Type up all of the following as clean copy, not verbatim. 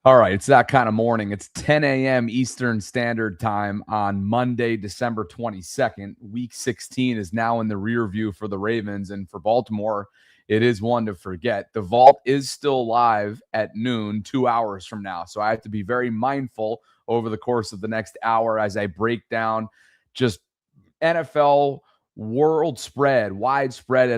All right, it's that kind of morning. It's 10 a.m. Eastern Standard Time on Monday, December 22nd. Week 16 is now in the rear view for the Ravens, and for Baltimore, it is one to forget. The vault is still live at noon, 2 hours from now, so I have to be very mindful over the course of the next hour as I break down just NFL world spread, widespread.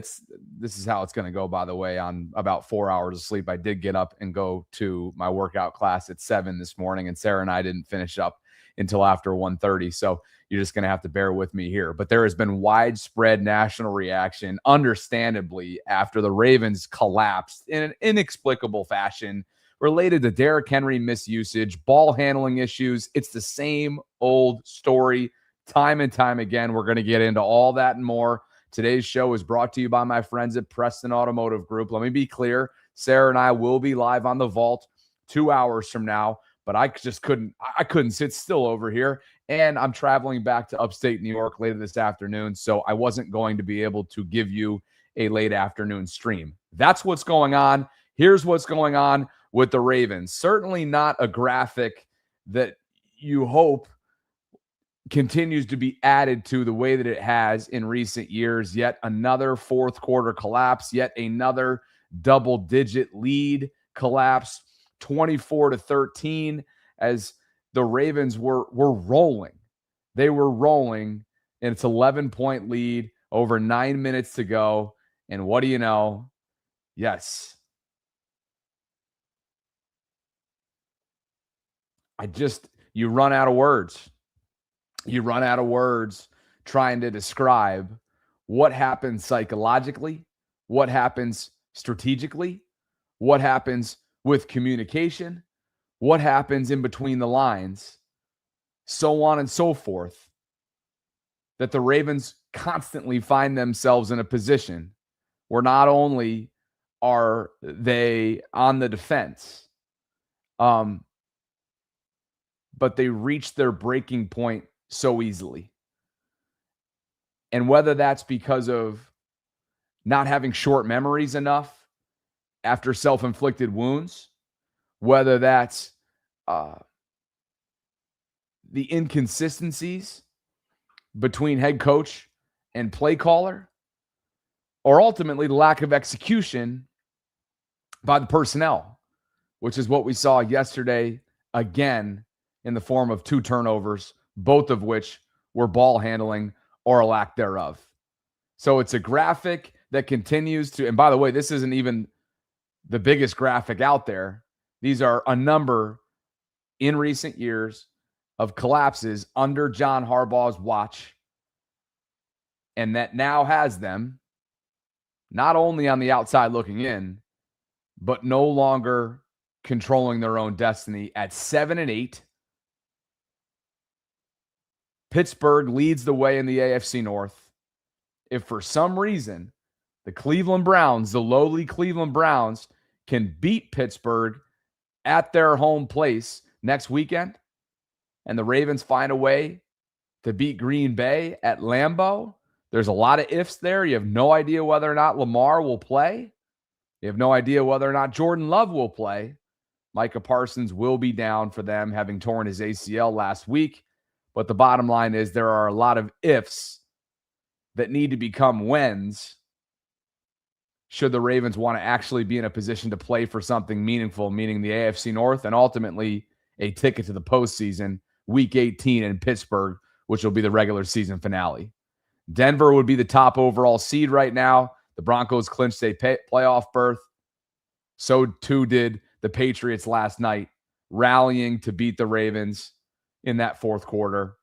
This is how it's going to go, by the way. On about 4 hours of sleep, I did get up and go to my workout class at 7 this morning, and Sarah and I didn't finish up until after 1:30. So you're just going to have to bear with me here. But there has been widespread national reaction, understandably, after the Ravens collapsed in an inexplicable fashion related to Derrick Henry misusage, ball handling issues. It's the same old story. Time and time again, we're going to get into all that and more. Today's show is brought to you by my friends at Preston Automotive Group. Let me be clear. Sarah and I will be live on the vault 2 hours from now, but I couldn't sit still over here. And I'm traveling back to upstate New York later this afternoon, so I wasn't going to be able to give you a late afternoon stream. That's what's going on. Here's what's going on with the Ravens. Certainly not a graphic that you hope continues to be added to the way that it has in recent years. Yet another fourth quarter collapse, yet another double-digit lead collapse, 24-13, as the Ravens were rolling. They were rolling, and it's 11-point lead, over 9 minutes to go. And what do you know? Yes. You run out of words. You run out of words trying to describe what happens psychologically, what happens strategically, what happens with communication, what happens in between the lines, so on and so forth, that the Ravens constantly find themselves in a position where not only are they on the defense, but they reach their breaking point so easily. And whether that's because of not having short memories enough after self-inflicted wounds, whether that's the inconsistencies between head coach and play caller, or ultimately the lack of execution by the personnel, which is what we saw yesterday again in the form of 2 turnovers, both of which were ball handling or a lack thereof. So it's a graphic that continues to, and by the way, this isn't even the biggest graphic out there. These are a number in recent years of collapses under John Harbaugh's watch, and that now has them not only on the outside looking in, but no longer controlling their own destiny at 7-8. Pittsburgh leads the way in the AFC North. If for some reason the Cleveland Browns, the lowly Cleveland Browns, can beat Pittsburgh at their home place next weekend, and the Ravens find a way to beat Green Bay at Lambeau, there's a lot of ifs there. You have no idea whether or not Lamar will play. You have no idea whether or not Jordan Love will play. Micah Parsons will be down for them, having torn his ACL last week. But the bottom line is there are a lot of ifs that need to become whens should the Ravens want to actually be in a position to play for something meaningful, meaning the AFC North and ultimately a ticket to the postseason, Week 18 in Pittsburgh, which will be the regular season finale. Denver would be the top overall seed right now. The Broncos clinched a playoff berth. So too did the Patriots last night, rallying to beat the Ravens in that fourth quarter.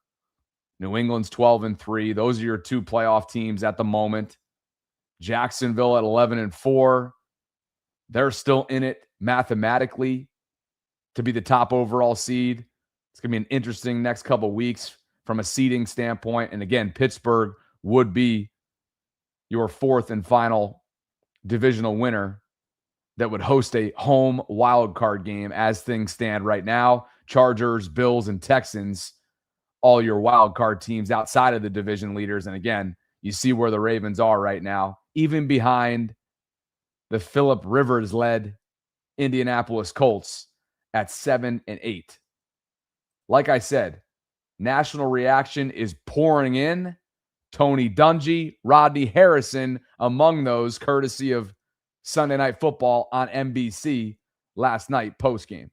New England's 12-3. Those are your 2 playoff teams at the moment. Jacksonville at 11-4. They're still in it mathematically to be the top overall seed. It's going to be an interesting next couple of weeks from a seeding standpoint. And again, Pittsburgh would be your 4th and final divisional winner that would host a home wild card game as things stand right now. Chargers, Bills, and Texans, all your wild card teams outside of the division leaders. And again, you see where the Ravens are right now, even behind the Phillip Rivers-led Indianapolis Colts at 7-8. Like I said, national reaction is pouring in. Tony Dungy, Rodney Harrison among those, courtesy of Sunday Night Football on NBC last night postgame.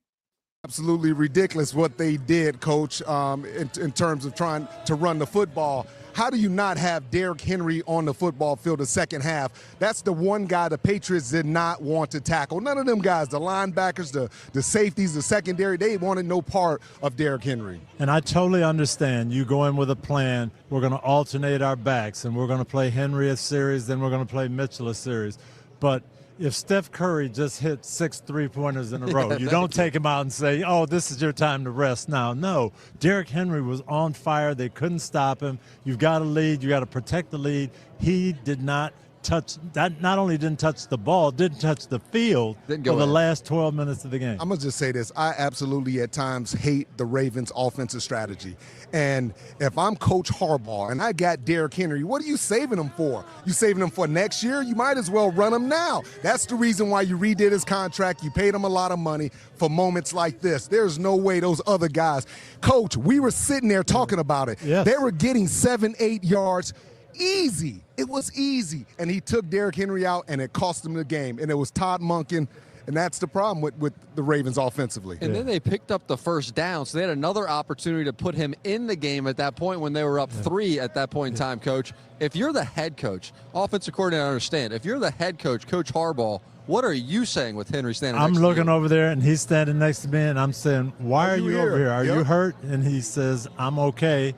Absolutely ridiculous what they did, Coach, in terms of trying to run the football. How do you not have Derrick Henry on the football field the second half? That's the one guy the Patriots did not want to tackle. None of them guys, the linebackers, the safeties, the secondary, they wanted no part of Derrick Henry. And I totally understand you go in with a plan. We're going to alternate our backs, and we're going to play Henry a series, then we're going to play Mitchell a series. But if Steph Curry just hit 6 3-pointers in a row, you don't take him out and say, oh, this is your time to rest now. No, Derrick Henry was on fire. They couldn't stop him. You've got a lead. You got to protect the lead. He did not touch that. Not only didn't touch the ball, didn't touch the field for the last 12 minutes of the game. I'm going to just say this. I absolutely at times hate the Ravens' offensive strategy. And if I'm Coach Harbaugh and I got Derrick Henry, what are you saving him for? You saving him for next year? You might as well run him now. That's the reason why you redid his contract. You paid him a lot of money for moments like this. There's no way those other guys. Coach, we were sitting there talking about it. Yes. They were getting 7-8 yards. Easy. It was easy. And he took Derrick Henry out, and it cost him the game. And it was Todd Monken. And that's the problem with the Ravens offensively. And then they picked up the first down, so they had another opportunity to put him in the game at that point when they were up 3 at that point in time, Coach. If you're the head coach, offensive coordinator, I understand. If you're the head coach, Coach Harbaugh, what are you saying with Henry standing next to you? I'm looking over there, and he's standing next to me, and I'm saying, why are you over here? Are you hurt? And he says, I'm okay.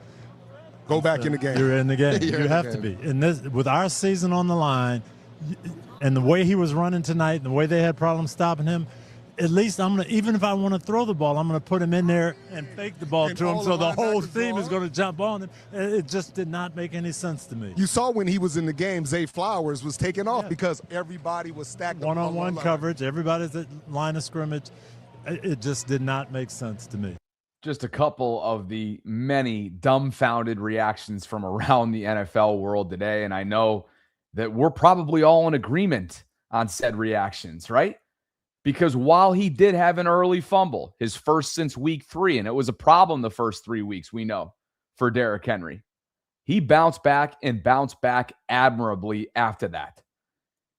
Go back in the game. You're in the game. You have to be. And this, with our season on the line, and the way he was running tonight, and the way they had problems stopping him, at least I'm gonna. Even if I want to throw the ball, I'm gonna put him in there and fake the ball to him, so the whole team is going to jump on him. It just did not make any sense to me. You saw when he was in the game, Zay Flowers was taking off because everybody was stacked one-on-one coverage. Everybody's at line of scrimmage. It just did not make sense to me. Just a couple of the many dumbfounded reactions from around the NFL world today. And I know that we're probably all in agreement on said reactions, right? Because while he did have an early fumble, his first since week 3, and it was a problem the first 3 weeks, we know, for Derrick Henry, he bounced back and bounced back admirably after that.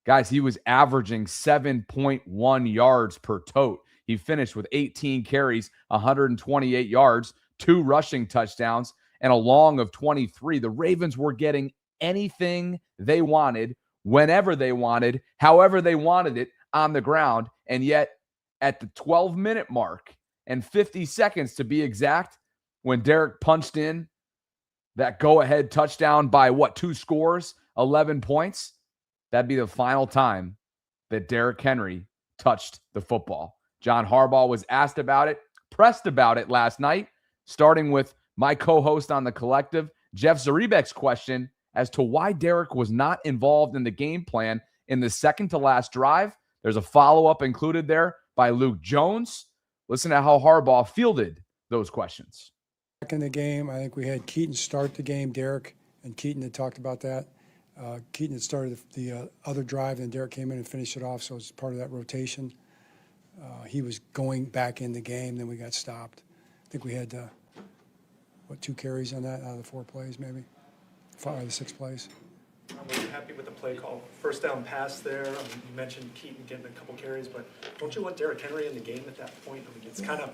Guys, he was averaging 7.1 yards per tote. He finished with 18 carries, 128 yards, 2 rushing touchdowns, and a long of 23. The Ravens were getting anything they wanted, whenever they wanted, however they wanted it on the ground. And yet at the 12-minute mark and 50 seconds to be exact, when Derrick punched in that go-ahead touchdown by 2 scores, 11 points, that'd be the final time that Derrick Henry touched the football. John Harbaugh was asked about it, pressed about it last night, starting with my co-host on The Collective, Jeff Zaribek's question as to why Derrick was not involved in the game plan in the second-to-last drive. There's a follow-up included there by Luke Jones. Listen to how Harbaugh fielded those questions. Back in the game, I think we had Keaton start the game. Derrick and Keaton had talked about that. Keaton had started the other drive, and Derrick came in and finished it off, so it's part of that rotation. He was going back in the game, then we got stopped. I think we had, 2 carries on that out of the 4 plays, maybe? 5 out of the 6 plays. Were you happy with the play call? First down pass there. You mentioned Keaton getting a couple carries, but don't you want Derrick Henry in the game at that point? I mean, it's kind of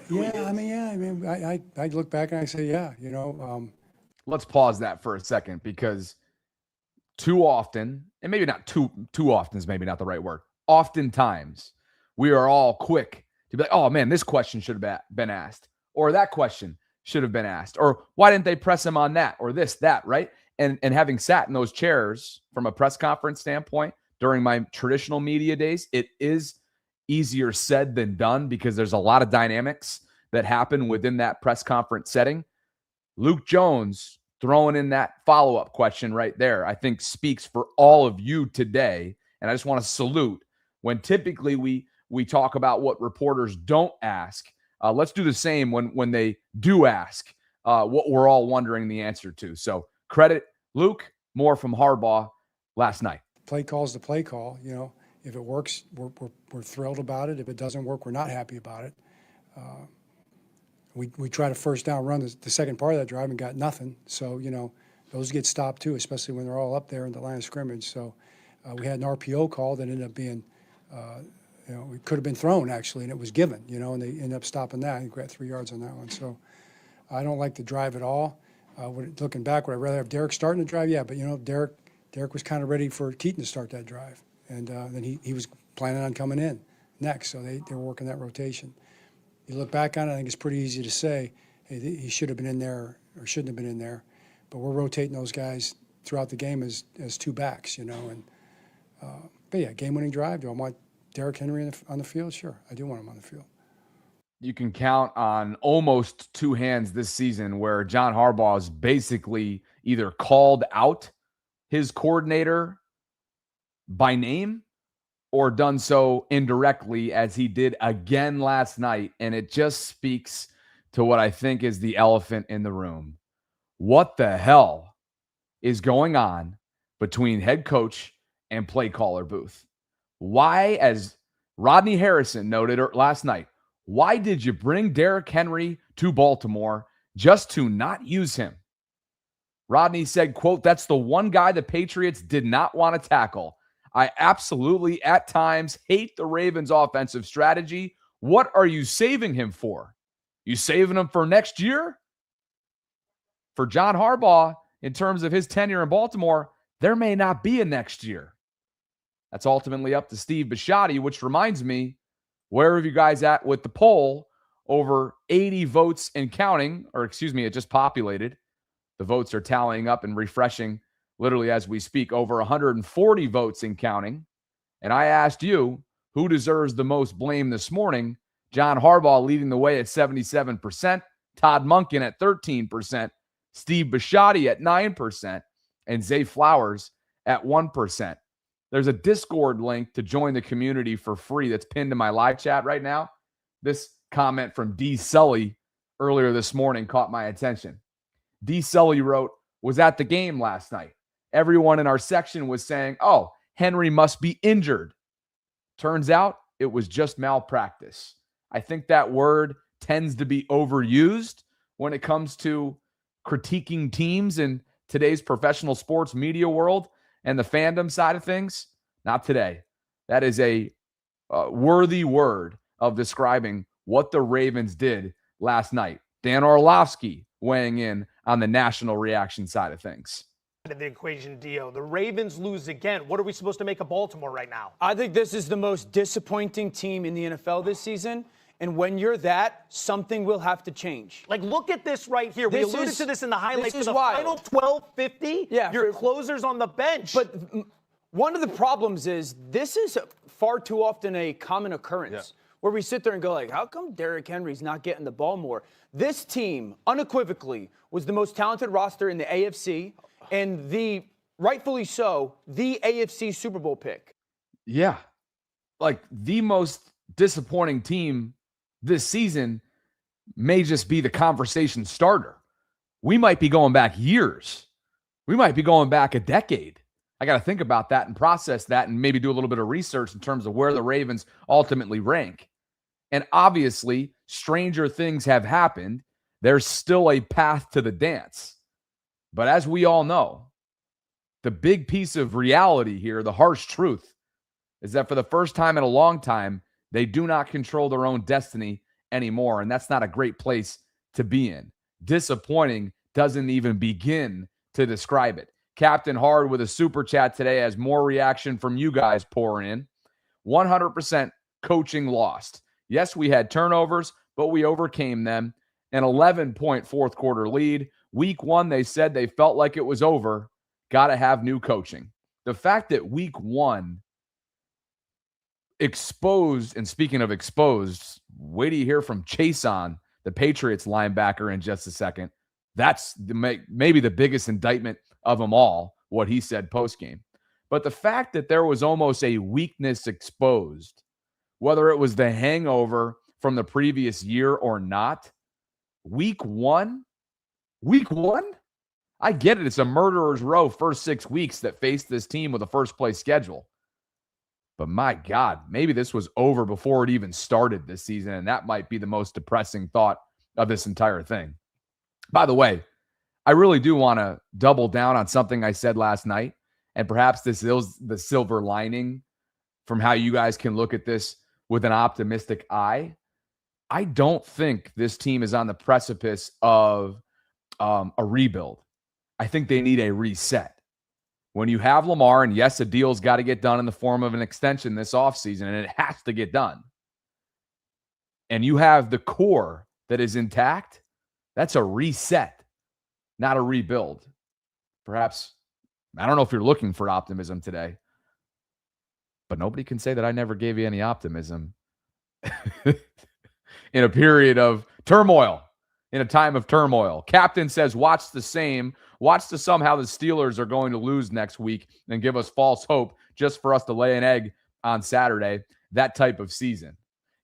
I look back and I say, Let's pause that for a second, because too often, and maybe not too often is maybe not the right word, oftentimes we are all quick to be like, oh man, this question should have been asked, or that question should have been asked, or why didn't they press him on that, or this, that, right? And having sat in those chairs from a press conference standpoint during my traditional media days, it is easier said than done because there's a lot of dynamics that happen within that press conference setting. Luke Jones throwing in that follow-up question right there, I think speaks for all of you today. And I just want to salute when typically we talk about what reporters don't ask. Let's do the same when they do ask what we're all wondering the answer to. So credit Luke, more from Harbaugh last night. Play call's the play call. If it works, we're thrilled about it. If it doesn't work, we're not happy about it. We tried a first down run the second part of that drive and got nothing. So, those get stopped too, especially when they're all up there in the line of scrimmage. So we had an RPO call that ended up being, it could have been thrown actually, and it was given, and they ended up stopping that. I think we got 3 yards on that one. So I don't like the drive at all. Looking back, would I rather have Derek starting the drive? Yeah, but Derek was kind of ready for Keaton to start that drive, and then he was planning on coming in next. So they were working that rotation. You look back on it, I think it's pretty easy to say, hey, he should have been in there or shouldn't have been in there. But we're rotating those guys throughout the game as two backs, And but yeah, game-winning drive. Do I want Derrick Henry on the field? Sure, I do want him on the field. You can count on almost two hands this season where John Harbaugh has basically either called out his coordinator by name or done so indirectly, as he did again last night. And it just speaks to what I think is the elephant in the room. What the hell is going on between head coach and play caller booth? Why, as Rodney Harrison noted last night, why did you bring Derrick Henry to Baltimore just to not use him? Rodney said, quote, "That's the one guy the Patriots did not want to tackle. I absolutely, at times, hate the Ravens' offensive strategy. What are you saving him for? You saving him for next year?" For John Harbaugh, in terms of his tenure in Baltimore, there may not be a next year. That's ultimately up to Steve Bisciotti, which reminds me, where are you guys at with the poll? Over 80 votes and counting, or excuse me, it just populated. The votes are tallying up and refreshing literally as we speak. Over 140 votes and counting. And I asked you, who deserves the most blame this morning? John Harbaugh leading the way at 77%, Todd Monken at 13%, Steve Bisciotti at 9%, and Zay Flowers at 1%. There's a Discord link to join the community for free that's pinned to my live chat right now. This comment from D. Sully earlier this morning caught my attention. D. Sully wrote, "Was at the game last night. Everyone in our section was saying, oh, Henry must be injured. Turns out it was just malpractice." I think that word tends to be overused when it comes to critiquing teams in today's professional sports media world and the fandom side of things. Not today. That is a worthy word of describing what the Ravens did last night. Dan Orlovsky weighing in on the national reaction side of things. The equation, Dio. The Ravens lose again. What are we supposed to make of Baltimore right now? I think this is the most disappointing team in the NFL this season. And when you're that, something will have to change. Like, look at this right here. We alluded to this in the highlights. This is the wild. Final 12:50, yeah, your closer's on the bench. But one of the problems is this is far too often a common occurrence where we sit there and go like, how come Derrick Henry's not getting the ball more? This team, unequivocally, was the most talented roster in the AFC and rightfully so, the AFC Super Bowl pick. Yeah. Like the most disappointing team this season may just be the conversation starter. We might be going back years. We might be going back a decade. I got to think about that and process that and maybe do a little bit of research in terms of where the Ravens ultimately rank. And obviously, stranger things have happened. There's still a path to the dance. But as we all know, the big piece of reality here, the harsh truth, is that for the first time in a long time, they do not control their own destiny anymore. And that's not a great place to be in. Disappointing doesn't even begin to describe it. Captain Hard with a super chat today as more reaction from you guys pour in. 100% coaching lost. Yes, we had turnovers, but we overcame them. An 11-point fourth quarter lead. Week one, they said they felt like it was over. Got to have new coaching. The fact that week one exposed, and speaking of exposed, wait till you hear from Chason, the Patriots linebacker, in just a second. That's maybe the biggest indictment of them all, what he said post-game. But the fact that there was almost a weakness exposed, whether it was the hangover from the previous year or not, week one, I get it. It's a murderer's row first 6 weeks that faced this team with a first-place schedule. But my God, maybe this was over before it even started this season, and that might be the most depressing thought of this entire thing. By the way, I really do want to double down on something I said last night, and perhaps this is the silver lining from how you guys can look at this with an optimistic eye. I don't think this team is on the precipice of a rebuild. I think they need a reset. When you have Lamar, and yes, a deal's got to get done in the form of an extension this offseason, and it has to get done, and you have the core that is intact, that's a reset, not a rebuild. Perhaps, I don't know if you're looking for optimism today, but nobody can say that I never gave you any optimism in a period of turmoil, in a time of turmoil. Captain says, watch the somehow the Steelers are going to lose next week and give us false hope just for us to lay an egg on Saturday. That type of season.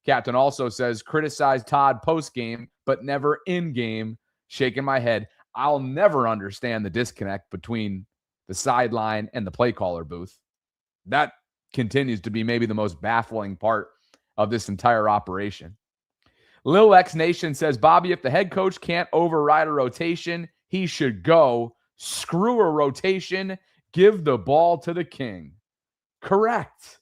Captain also says, criticize Todd post-game, but never in-game. Shaking my head. I'll never understand the disconnect between the sideline and the play caller booth. That continues to be maybe the most baffling part of this entire operation. Lil X Nation says, Bobby, if the head coach can't override a rotation, he should go. Screw a rotation. Give the ball to the king. Correct.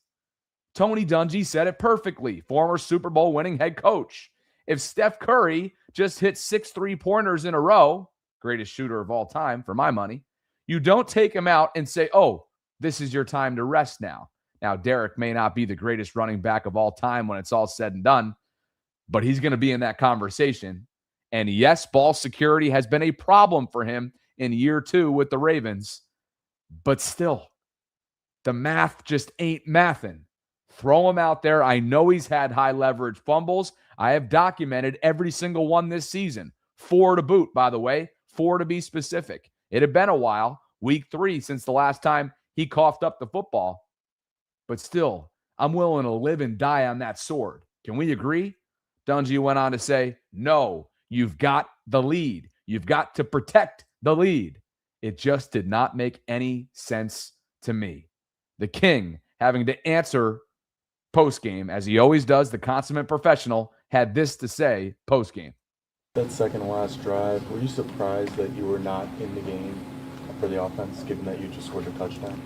Tony Dungy said it perfectly. Former Super Bowl winning head coach. If Steph Curry just hit 6 3-pointers in a row, greatest shooter of all time for my money, you don't take him out and say, oh, this is your time to rest now. Now, Derek may not be the greatest running back of all time when it's all said and done, but he's going to be in that conversation. And yes, ball security has been a problem for him in year 2 with the Ravens, but still, the math just ain't mathing. Throw him out there. I know he's had high leverage fumbles. I have documented every single one this season. 4 to boot, by the way. 4 to be specific. It had been a while, week 3, since the last time he coughed up the football. But still, I'm willing to live and die on that sword. Can we agree? Dungy went on to say, no, you've got the lead. You've got to protect the lead. It just did not make any sense to me. The king, having to answer post-game, as he always does, the consummate professional, had this to say post-game. That second last drive, were you surprised that you were not in the game for the offense, given that you just scored a touchdown?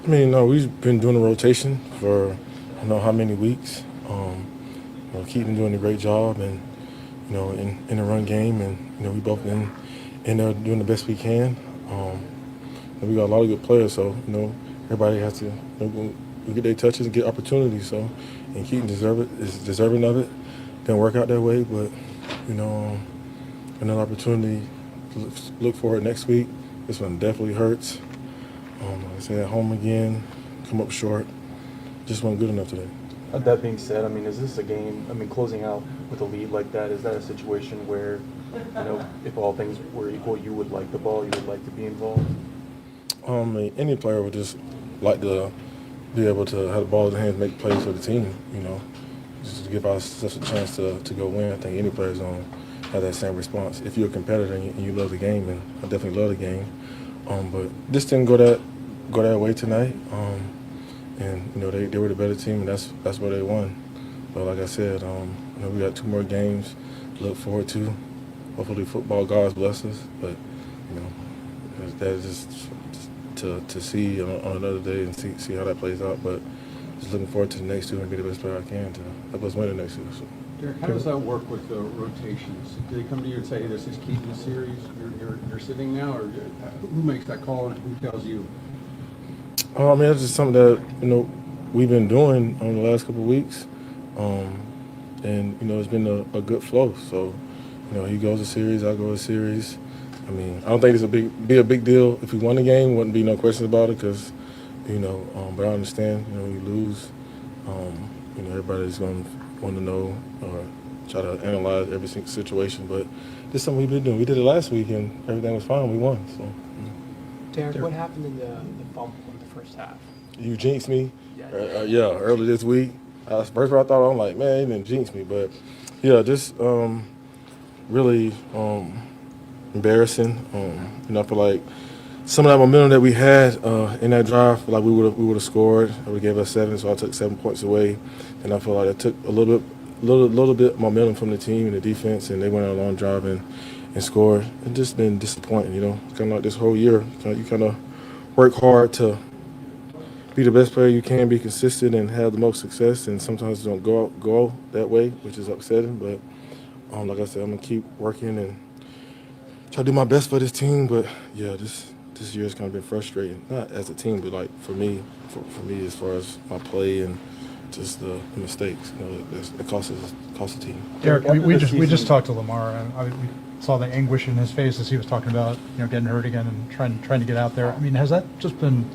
I mean, no, we've been doing a rotation for I don't know how many weeks. Keaton doing a great job, and in the run game, and we both been in there doing the best we can. We got a lot of good players, so everybody has to get their touches and get opportunities. So, and Keaton is deserving of it. Didn't work out that way, but another opportunity to look for it next week. This one definitely hurts. Like I said, at home again, come up short. Just wasn't good enough today. That being said, I mean, is this a game, closing out with a lead like that, is that a situation where, if all things were equal, you would like the ball, you would like to be involved? Any player would just like to be able to have the ball in their hands, make plays for the team, just to give ourselves a chance to go win. I think any player's going to have that same response. If you're a competitor and you love the game, and I definitely love the game, but this didn't go that way tonight. And they were the better team, and that's where they won. But like I said, we got 2 more games to look forward to. Hopefully, football gods bless us. But that is just to see on another day and see how that plays out. But just looking forward to the next 2 and be the best player I can to help us win the next 2. So. Derek, how does that work with the rotations? Do they come to you and say, hey, this is Keaton's series, you're sitting now, or who makes that call and who tells you? It's just something that, we've been doing on the last couple of weeks. And it's been a good flow. So, he goes a series, I go a series. I don't think it's be a big deal if we won the game. Wouldn't be no questions about it because, but I understand, we lose. Everybody's going to want to know or try to analyze every single situation. But this is something we've been doing. We did it last week and everything was fine. We won. So. Derek, what happened in the fumble in the first half? You jinxed me. Early this week. First of all, I thought, I'm like, man, he didn't jinx me. But, just really embarrassing. I feel like some of that momentum that we had in that drive, like we would have scored. It would gave us 7, so I took 7 points away, and I feel like that took a little bit momentum from the team and the defense, and they went on a long drive and scored. It's just been disappointing, you know. Kind of like this whole year, you kind of work hard to be the best player you can, be consistent, and have the most success, and sometimes it don't go that way, which is upsetting. But like I said, I'm gonna keep working and try to do my best for this team. But yeah, this year has kind of been frustrating, not as a team, but like for me as far as my play and just the mistakes, you know, that cost the team. Derek, we just talked to Lamar, and we saw the anguish in his face as he was talking about, you know, getting hurt again and trying to get out there. I mean, has that just been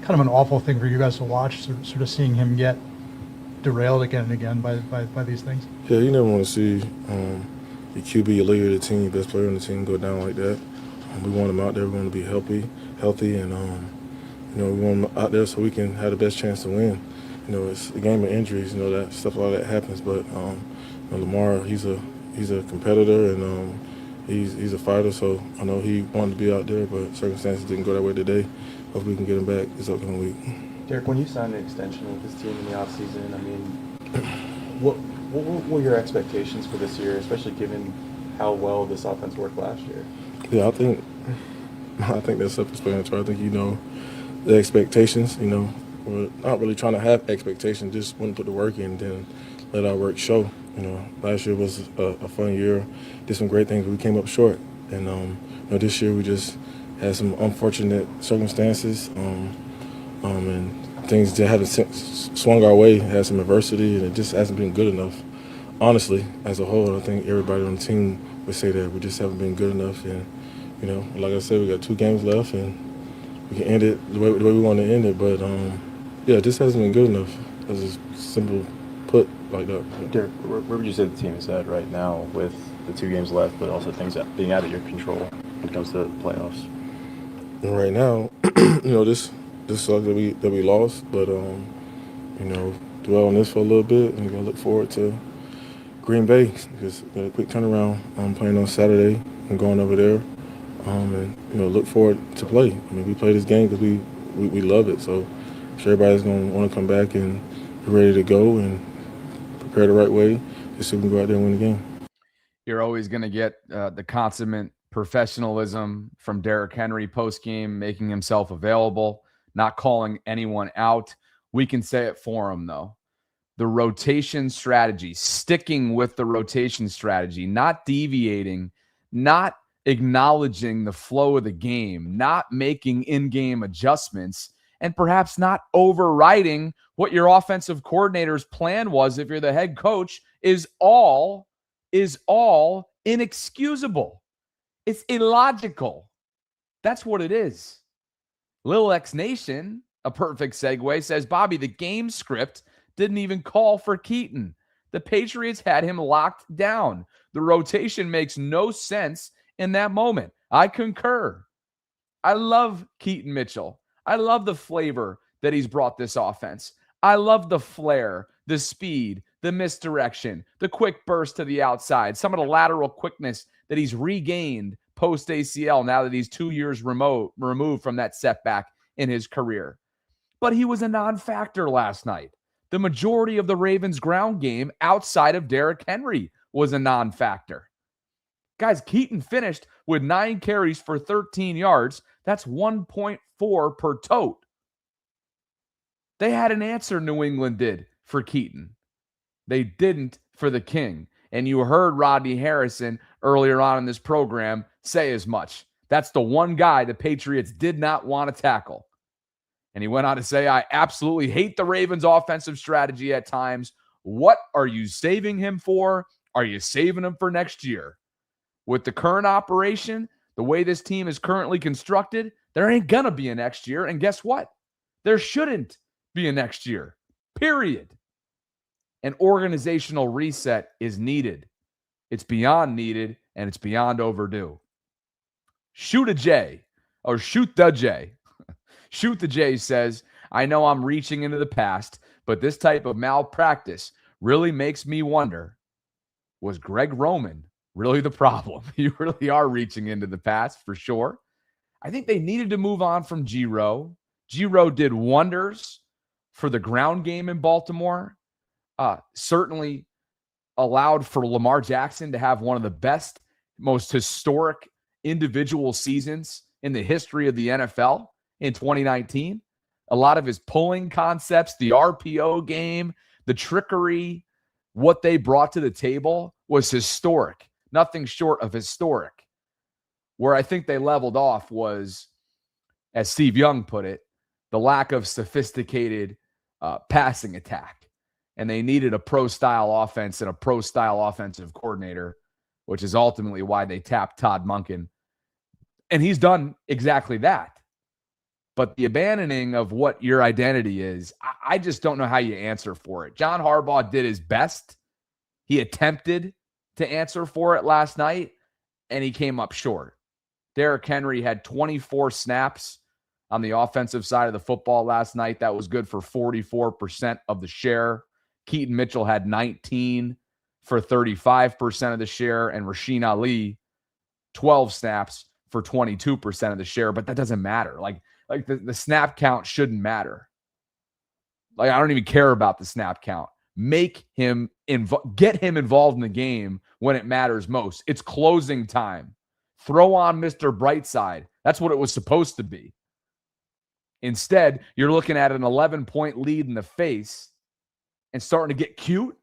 kind of an awful thing for you guys to watch, sort of seeing him get derailed again and again by these things? Yeah, you never want to see your QB, your leader of the team, best player on the team, go down like that. We want him out there. We want to be healthy, and you know, we want him out there so we can have the best chance to win. You know, it's a game of injuries. You know, that stuff like that happens. But you know, Lamar, he's a competitor, and he's a fighter. So I know he wanted to be out there, but circumstances didn't go that way today. Hope we can get him back this upcoming week. Derek, when you signed an extension with this team in the offseason, I mean, what were your expectations for this year, especially given how well this offense worked last year? Yeah, I think that's self-explanatory. I think you know the expectations. You know, we're not really trying to have expectations. Just want to put the work in, and then let our work show. You know, last year was a fun year. Did some great things, but we came up short. And you know, this year we just had some unfortunate circumstances, and things that haven't swung our way. Had some adversity, and it just hasn't been good enough. Honestly, as a whole, I think everybody on the team would say that we just haven't been good enough. And you know, like I said, we got 2 games left, and we can end it the way we want to end it. But yeah, it just hasn't been good enough. That's just simple put like that. Derek, where would you say the team is at right now with the 2 games left, but also things being out of your control when it comes to the playoffs? And right now, you know, this sucks that we lost, but you know, dwell on this for a little bit, and we're gonna look forward to Green Bay because we got a quick turnaround. I'm playing on Saturday and going over there, and you know, look forward to play. I mean, we play this game because we love it, so I'm sure everybody's gonna want to come back and be ready to go and prepare the right way just so we can go out there and win the game. You're always going to get the consummate professionalism from Derrick Henry post-game, making himself available, not calling anyone out. We can say it for him, though. The rotation strategy, sticking with the rotation strategy, not deviating, not acknowledging the flow of the game, not making in-game adjustments, and perhaps not overriding what your offensive coordinator's plan was if you're the head coach is all inexcusable. It's illogical. That's what it is. Lil X Nation, a perfect segue, says, Bobby, the game script didn't even call for Keaton. The Patriots had him locked down. The rotation makes no sense in that moment. I concur. I love Keaton Mitchell. I love the flavor that he's brought this offense. I love the flair, the speed, the misdirection, the quick burst to the outside, some of the lateral quickness that he's regained post-ACL now that he's 2 years removed from that setback in his career. But he was a non-factor last night. The majority of the Ravens' ground game outside of Derrick Henry was a non-factor. Guys, Keaton finished with 9 carries for 13 yards. That's 1.4 per tote. They had an answer, New England did, for Keaton. They didn't for the King. And you heard Rodney Harrison earlier on in this program say as much. That's the one guy the Patriots did not want to tackle. And he went on to say, I absolutely hate the Ravens' offensive strategy at times. What are you saving him for? Are you saving him for next year? With the current operation, the way this team is currently constructed, there ain't going to be a next year. And guess what? There shouldn't be a next year, period. An organizational reset is needed. It's beyond needed, and it's beyond overdue. Shoot a J, or shoot the J. Shoot the J says, I know I'm reaching into the past, but this type of malpractice really makes me wonder, was Greg Roman really the problem? You really are reaching into the past for sure. I think they needed to move on from Giro. Giro did wonders for the ground game in Baltimore. Certainly allowed for Lamar Jackson to have one of the best, most historic individual seasons in the history of the NFL in 2019. A lot of his pulling concepts, the RPO game, the trickery, what they brought to the table was historic. Nothing short of historic. Where I think they leveled off was, as Steve Young put it, the lack of sophisticated passing attack. And they needed a pro-style offense and a pro-style offensive coordinator, which is ultimately why they tapped Todd Monken. And he's done exactly that. But the abandoning of what your identity is, I just don't know how you answer for it. John Harbaugh did his best. He attempted to answer for it last night, and he came up short. Derrick Henry had 24 snaps on the offensive side of the football last night. That was good for 44% of the share. Keaton Mitchell had 19 for 35% of the share, and Rasheen Ali, 12 snaps for 22% of the share. But that doesn't matter. Like the snap count shouldn't matter. Like, I don't even care about the snap count. Make him get him involved in the game when it matters most. It's closing time. Throw on Mr. Brightside. That's what it was supposed to be. Instead, you're looking at an 11-point lead in the face and starting to get cute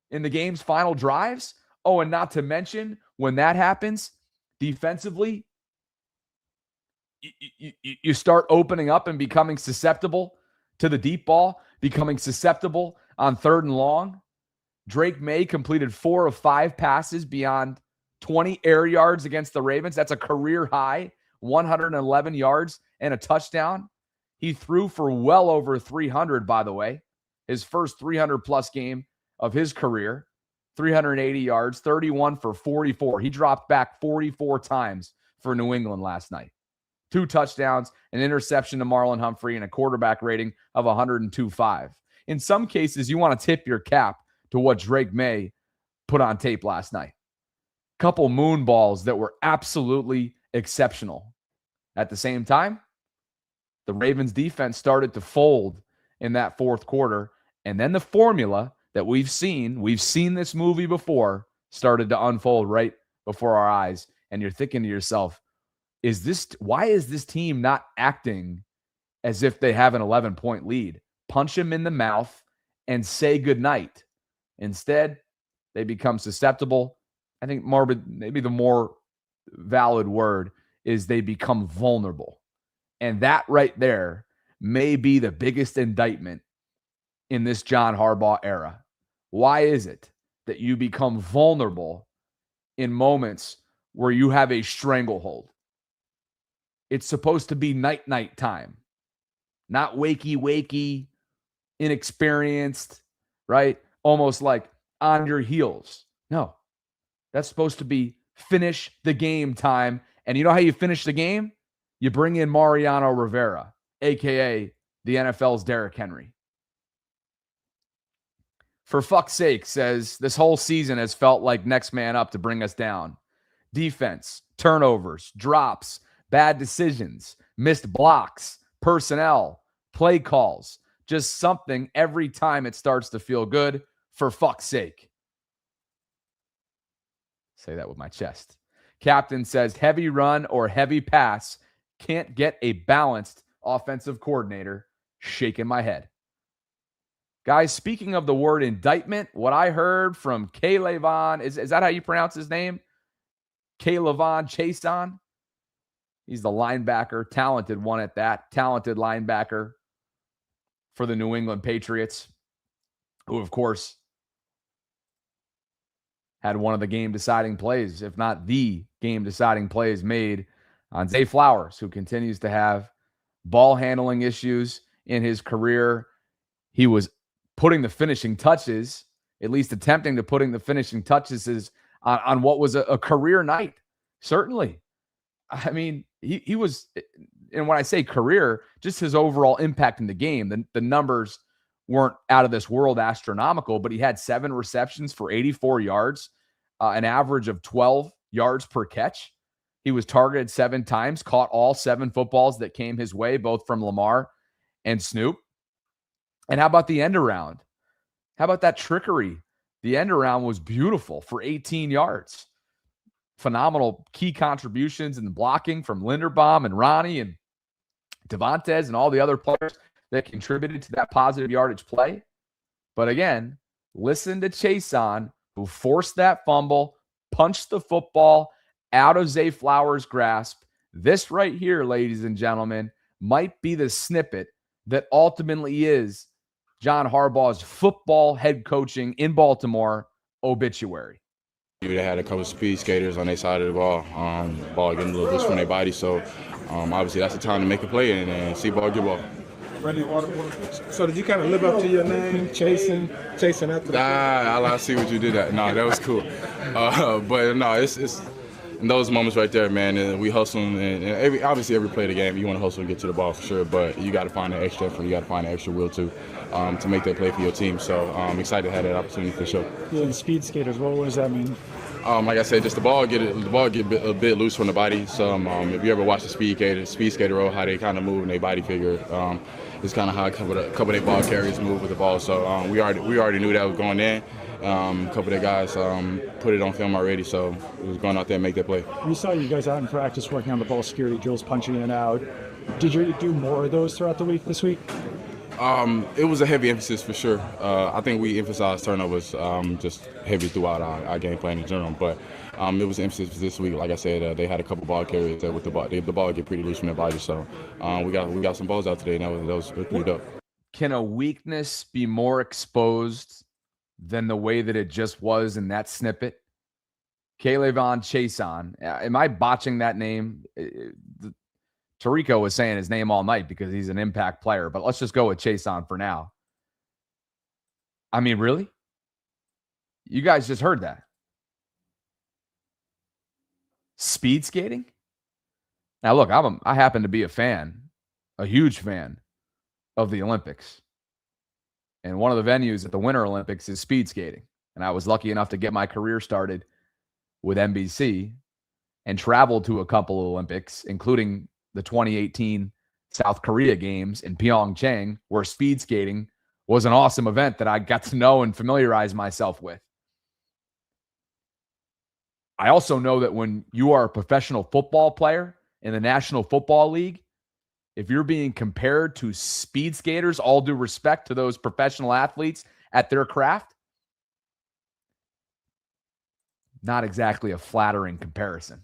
in the game's final drives. Oh, and not to mention, when that happens, defensively, you start opening up and becoming susceptible to the deep ball, becoming susceptible on 3rd and long. Drake May completed 4 of 5 passes beyond 20 air yards against the Ravens. That's a career high, 111 yards and a touchdown. He threw for well over 300, by the way. His first 300-plus game of his career, 380 yards, 31 for 44. He dropped back 44 times for New England last night. 2 touchdowns, an interception to Marlon Humphrey, and a quarterback rating of 102.5. In some cases, you want to tip your cap to what Drake May put on tape last night. Couple moon balls that were absolutely exceptional. At the same time, the Ravens defense started to fold in that 4th quarter, and then the formula that we've seen this movie before, started to unfold right before our eyes. And you're thinking to yourself, why is this team not acting as if they have an 11-point lead? Punch him in the mouth and say goodnight. Instead, they become susceptible. I think maybe the more valid word is they become vulnerable. And that right there may be the biggest indictment in this John Harbaugh era. Why is it that you become vulnerable in moments where you have a stranglehold? It's supposed to be night time, not wakey, inexperienced, right? Almost like on your heels. No, that's supposed to be finish the game time. And you know how you finish the game? You bring in Mariano Rivera, a.k.a. the NFL's Derrick Henry. For fuck's sake, says, this whole season has felt like next man up to bring us down. Defense, turnovers, drops, bad decisions, missed blocks, personnel, play calls. Just something every time it starts to feel good. For fuck's sake. Say that with my chest. Captain says, heavy run or heavy pass. Can't get a balanced offensive coordinator. Shaking my head. Guys, speaking of the word indictment, what I heard from Kaylavon, is that how you pronounce his name? Kaylavon Chason? He's the linebacker, talented one at that, talented linebacker for the New England Patriots, who, of course, had one of the game-deciding plays, if not the game-deciding plays made on Zay Flowers, who continues to have ball handling issues in his career. He was putting the finishing touches, at least attempting to putting the finishing touches on what was a career night. Certainly. I mean, he was, and when I say career, just his overall impact in the game. The numbers weren't out of this world astronomical, but he had 7 receptions for 84 yards, an average of 12 yards per catch. He was targeted 7 times, caught all 7 footballs that came his way, both from Lamar and Snoop. And how about the end around? How about that trickery? The end around was beautiful for 18 yards. Phenomenal key contributions in the blocking from Linderbaum and Ronnie and Devontae and all the other players that contributed to that positive yardage play. But again, listen to Chason, who forced that fumble, punched the football out of Zay Flowers' grasp. This right here, ladies and gentlemen, might be the snippet that ultimately is John Harbaugh's football head coaching in Baltimore obituary. They had a couple of speed skaters on their side of the ball. Ball getting a little loose from their body, so obviously that's the time to make a play and see ball get ball. Randy, so did you kind of live up to your name, chasing after the I see what you did that. No, that was cool. But no, it's in those moments right there, man. We hustle, and obviously every play of the game, you want to hustle and get to the ball for sure. But you got to find that extra effort. You got to find that extra will too, to make that play for your team. So I'm excited to have that opportunity for sure. Yeah, the speed skaters. What does that mean? Like I said, just the ball get a bit loose from the body. So if you ever watch the speed skater roll, how they kind of move in their body figure, it's kind of how a couple of their ball carriers move with the ball. So we already knew that was going in. A couple of their guys put it on film already, so it was going out there and make that play. We saw you guys out in practice working on the ball security drills, punching in and out. Did you do more of those throughout the week this week? It was a heavy emphasis for sure. I think we emphasized turnovers just heavy throughout our game plan in general. But it was an emphasis this week. Like I said, they had a couple ball carriers there with the ball. The ball get pretty loose from their body. So we got some balls out today, and that was pretty dope. Can a weakness be more exposed than the way that it just was in that snippet? K'Lavon Chason. Am I botching that name? Tarico was saying his name all night because he's an impact player, but let's just go with Chason for now. I mean, really? You guys just heard that. Speed skating? Now, look, I happen to be a huge fan of the Olympics. And one of the venues at the Winter Olympics is speed skating. And I was lucky enough to get my career started with NBC and traveled to a couple of Olympics, including the 2018 South Korea games in Pyeongchang, where speed skating was an awesome event that I got to know and familiarize myself with. I also know that when you are a professional football player in the National Football League, if you're being compared to speed skaters, all due respect to those professional athletes at their craft, not exactly a flattering comparison.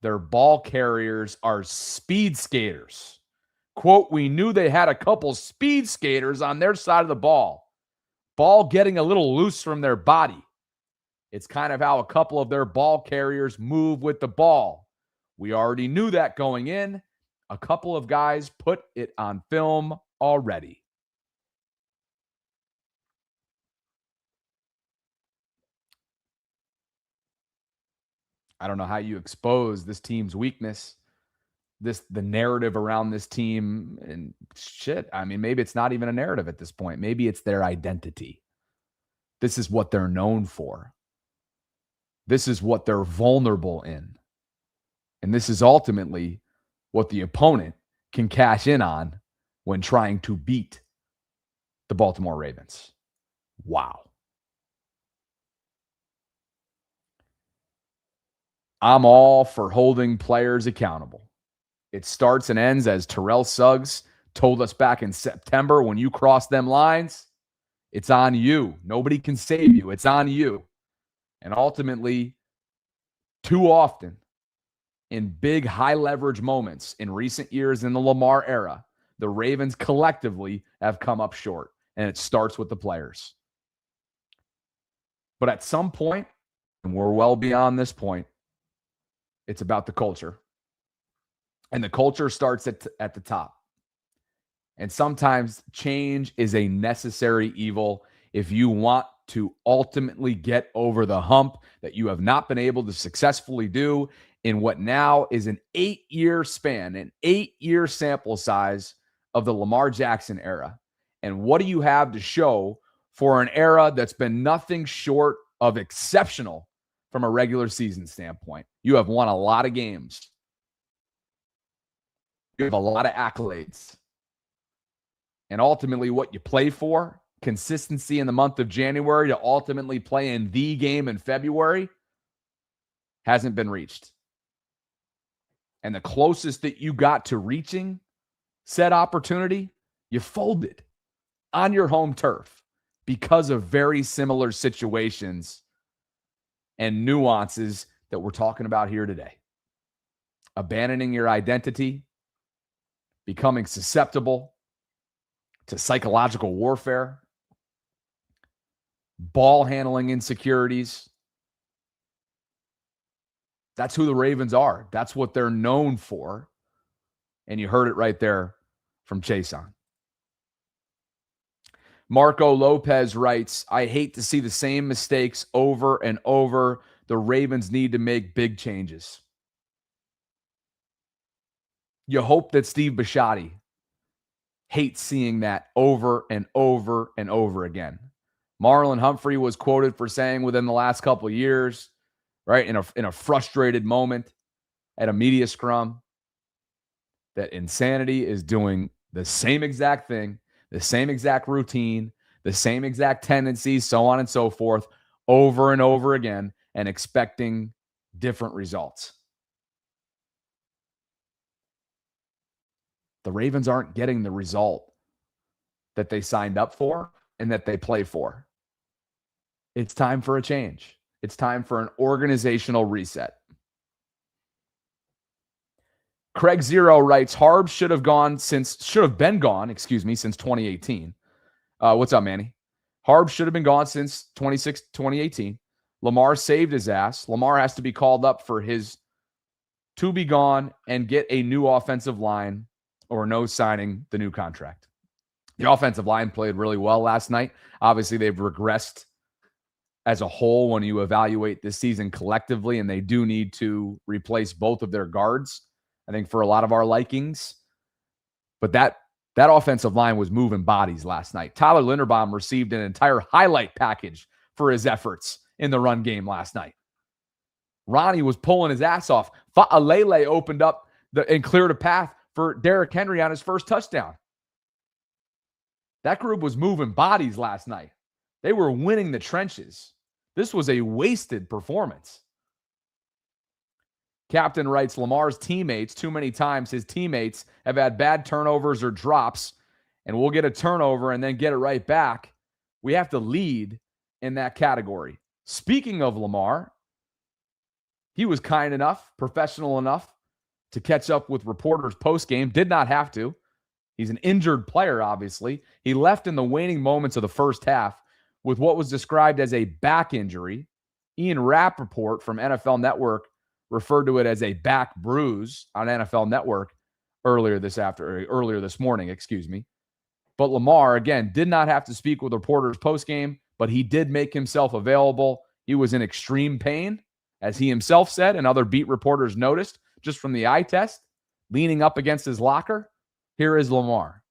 Their ball carriers are speed skaters. Quote, we knew they had a couple speed skaters on their side of the ball. Ball getting a little loose from their body. It's kind of how a couple of their ball carriers move with the ball. We already knew that going in. A couple of guys put it on film already. I don't know how you expose this team's weakness, the narrative around this team, and shit. I mean, maybe it's not even a narrative at this point. Maybe it's their identity. This is what they're known for. This is what they're vulnerable in. And this is ultimately what the opponent can cash in on when trying to beat the Baltimore Ravens. Wow. I'm all for holding players accountable. It starts and ends as Terrell Suggs told us back in September, when you cross them lines, it's on you. Nobody can save you. It's on you. And ultimately, too often, in big high leverage moments in recent years in the Lamar era, the Ravens collectively have come up short. And it starts with the players. But at some point, and we're well beyond this point, it's about the culture. And the culture starts at the top. And sometimes change is a necessary evil if you want to ultimately get over the hump that you have not been able to successfully do in what now is an 8-year span, an 8-year sample size of the Lamar Jackson era. And what do you have to show for an era that's been nothing short of exceptional from a regular season standpoint? You have won a lot of games. You have a lot of accolades. And ultimately, what you play for, consistency in the month of January to ultimately play in the game in February, hasn't been reached. And the closest that you got to reaching said opportunity, you folded on your home turf because of very similar situations and nuances that we're talking about here today. Abandoning your identity, becoming susceptible to psychological warfare, ball handling insecurities. That's who the Ravens are. That's what they're known for. And you heard it right there from Chason. Marco Lopez writes, I hate to see the same mistakes over and over. The Ravens need to make big changes. You hope that Steve Bisciotti hates seeing that over and over and over again. Marlon Humphrey was quoted for saying within the last couple of years, right, in a frustrated moment at a media scrum, that insanity is doing the same exact thing, the same exact routine, the same exact tendencies, so on and so forth, over and over again, and expecting different results. The Ravens aren't getting the result that they signed up for and that they play for. It's time for a change. It's time for an organizational reset. Craig Zero writes, Harb should have been gone since 2018. What's up, Manny? Harb should have been gone since 2018. Lamar saved his ass. Lamar has to be called up for his to be gone and get a new offensive line or no signing the new contract. The offensive line played really well last night. Obviously, they've regressed as a whole when you evaluate this season collectively, and they do need to replace both of their guards, I think, for a lot of our likings. But that offensive line was moving bodies last night. Tyler Linderbaum received an entire highlight package for his efforts in the run game last night. Ronnie was pulling his ass off. Fa'alele opened up and cleared a path for Derrick Henry on his first touchdown. That group was moving bodies last night. They were winning the trenches. This was a wasted performance. Captain writes, Lamar's teammates, too many times his teammates have had bad turnovers or drops, and we'll get a turnover and then get it right back. We have to lead in that category. Speaking of Lamar, he was kind enough, professional enough to catch up with reporters post-game. Did not have to. He's an injured player, obviously. He left in the waning moments of the first half with what was described as a back injury. Ian Rappaport from NFL Network referred to it as a back bruise on NFL Network earlier this morning. But Lamar, again, did not have to speak with reporters post-game, but he did make himself available. He was in extreme pain, as he himself said, and other beat reporters noticed just from the eye test, leaning up against his locker. Here is Lamar.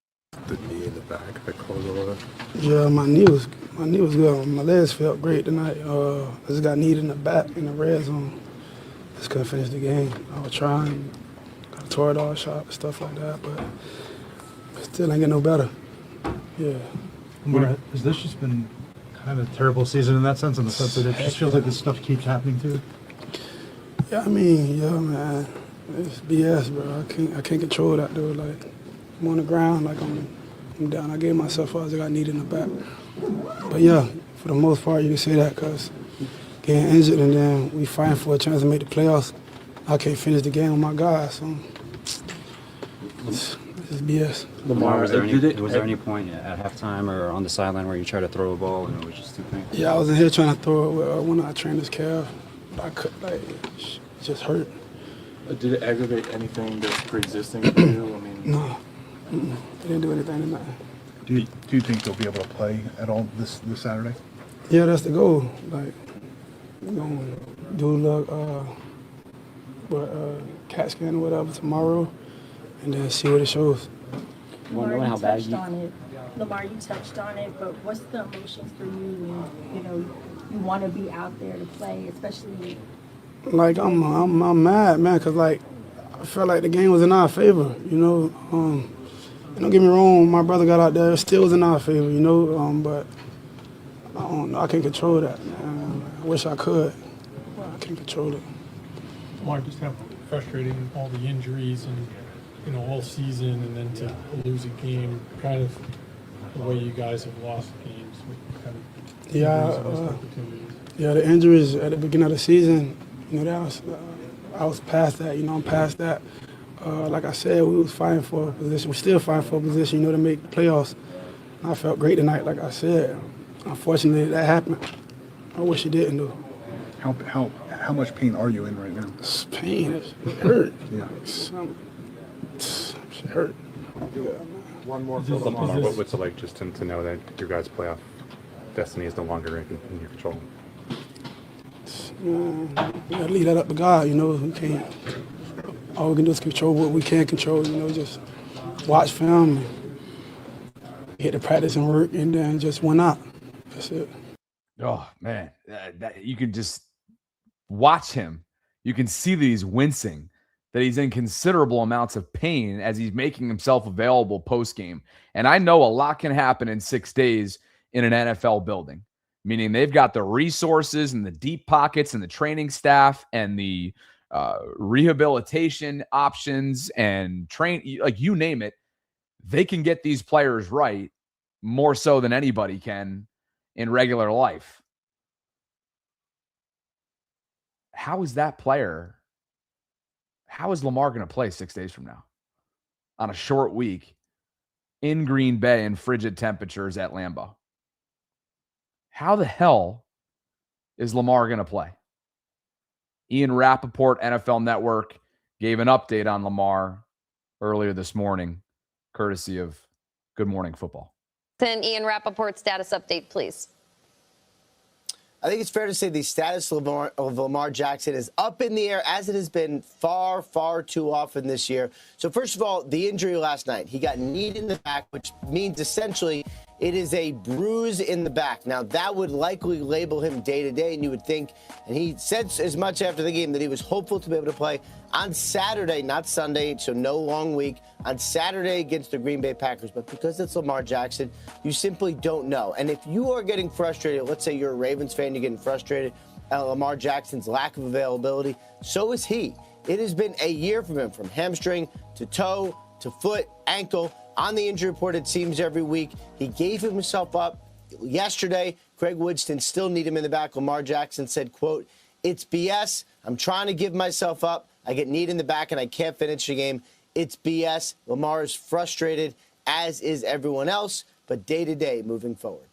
The knee in the back, that close over. Yeah, my knee was good. My legs felt great tonight. I just got kneed in the back in the red zone. Just couldn't finish the game. I was trying, got a tore it all shot and stuff like that, but still ain't get no better. Yeah. Lamar, has this just been kind of a terrible season in that sense, in the sense that it just feels like this stuff keeps happening to you? Yeah, man. It's BS, bro. I can't control that, dude. Like, I'm on the ground, like I'm down. I gave myself up. I got kneed in the back. But yeah, for the most part, you can say that because getting injured and then we fighting for a chance to make the playoffs. I can't finish the game with my guys, so it's BS. Lamar, was there any point at halftime or on the sideline where you tried to throw a ball and it was just too big? Yeah, I was in here trying to throw it with one of our trainers, calf. But I could, it just hurt. Did it aggravate anything that's pre-existing for you? No. They didn't do anything tonight. Do you think they'll be able to play at all this Saturday? Yeah, that's the goal. Like, we're going to do CAT scan or whatever tomorrow and then see what it shows. Lamar, you touched on it, but what's the emotions for you when, you want to be out there to play, especially Like I'm mad, man, cause like I felt like the game was in our favor, you know. Don't get me wrong, my brother got out there, it still was in our favor, you know. But I don't know, I can't control that, man. I wish I could, but I can't control it. Mark, just how frustrating all the injuries and all season, and then to lose a game, kind of the way you guys have lost games with kind of injuries and missed opportunities. Yeah, the injuries at the beginning of the season, you know, that was I was past that. You know, I'm past that. Like I said, we was fighting for a position. We're still fighting for a position, you know, to make the playoffs. I felt great tonight, like I said. Unfortunately, that happened. I wish it didn't, though. How much pain are you in right now? It's pain. It hurt. Yeah. It hurt. One more for Lamar. What's it like just to know that your guys' playoff destiny is no longer in your control? You gotta leave that up to God, you know. We can't. All we can do is control what we can control, you know, just watch film, and hit the practice and work, and then just went out. That's it. Oh, man. You can just watch him. You can see that he's wincing, that he's in considerable amounts of pain as he's making himself available post-game. And I know a lot can happen in 6 days in an NFL building, meaning they've got the resources and the deep pockets and the training staff and the rehabilitation options and like you name it. They can get these players right more so than anybody can in regular life. How is that player? How is Lamar going to play 6 days from now on a short week in Green Bay in frigid temperatures at Lambeau? How the hell is Lamar going to play? Ian Rappaport, NFL Network, gave an update on Lamar earlier this morning, courtesy of Good Morning Football. Then Ian Rappaport, status update, please. I think it's fair to say the status of Lamar Jackson is up in the air, as it has been far, far too often this year. So first of all, the injury last night. He got kneed in the back, which means essentially it is a bruise in the back. Now, that would likely label him day-to-day, and you would think, and he said as much after the game, that he was hopeful to be able to play on Saturday, not Sunday, so no long week, on Saturday against the Green Bay Packers. But because it's Lamar Jackson, you simply don't know. And if you are getting frustrated, let's say you're a Ravens fan, you're getting frustrated at Lamar Jackson's lack of availability, so is he. It has been a year from him, from hamstring to toe to foot, ankle. On the injury report, it seems every week. He gave himself up. Yesterday, Craig Woodston still need him in the back. Lamar Jackson said, quote, "It's BS. I'm trying to give myself up. I get kneed in the back and I can't finish the game. It's BS." Lamar is frustrated, as is everyone else, but day-to-day moving forward.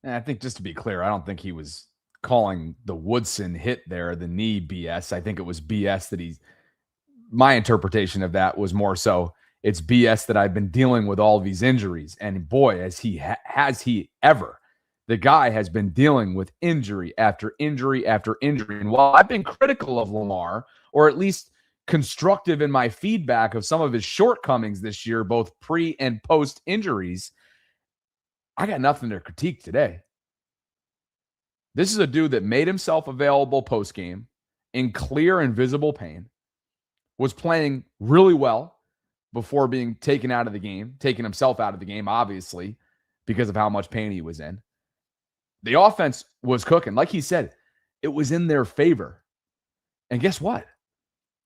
And I think just to be clear, I don't think he was calling the Woodson hit there the knee BS. I think it was BS that my interpretation of that was more so, it's BS that I've been dealing with all these injuries. And boy, has he ever. The guy has been dealing with injury after injury after injury. And while I've been critical of Lamar, or at least constructive in my feedback of some of his shortcomings this year, both pre and post injuries, I got nothing to critique today. This is a dude that made himself available post game in clear and visible pain, was playing really well before being taken out of the game, taking himself out of the game, obviously, because of how much pain he was in. The offense was cooking. Like he said, it was in their favor. And guess what?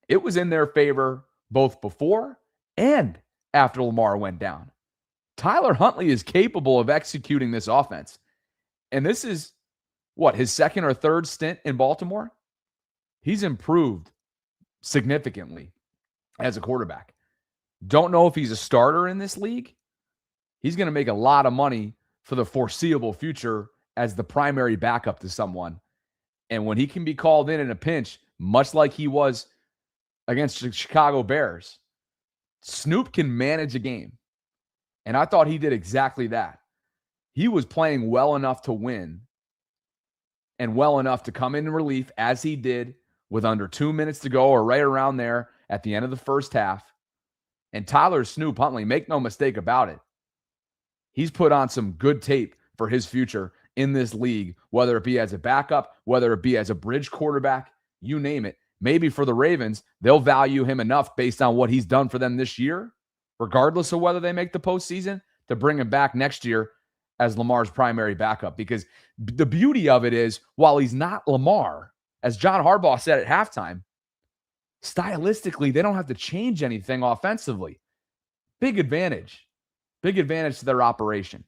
It was in their favor both before and after Lamar went down. Tyler Huntley is capable of executing this offense. And this is, his second or third stint in Baltimore? He's improved significantly as a quarterback. Don't know if he's a starter in this league. He's going to make a lot of money for the foreseeable future as the primary backup to someone. And when he can be called in a pinch, much like he was against the Chicago Bears, Snoop can manage a game. And I thought he did exactly that. He was playing well enough to win and well enough to come in relief, as he did, with under 2 minutes to go or right around there at the end of the first half. And Tyler Snoop Huntley, make no mistake about it, he's put on some good tape for his future in this league, whether it be as a backup, whether it be as a bridge quarterback, you name it. Maybe for the Ravens, they'll value him enough based on what he's done for them this year, regardless of whether they make the postseason, to bring him back next year as Lamar's primary backup. Because the beauty of it is, while he's not Lamar, as John Harbaugh said at halftime, stylistically, they don't have to change anything offensively. Big advantage. Big advantage to their operation.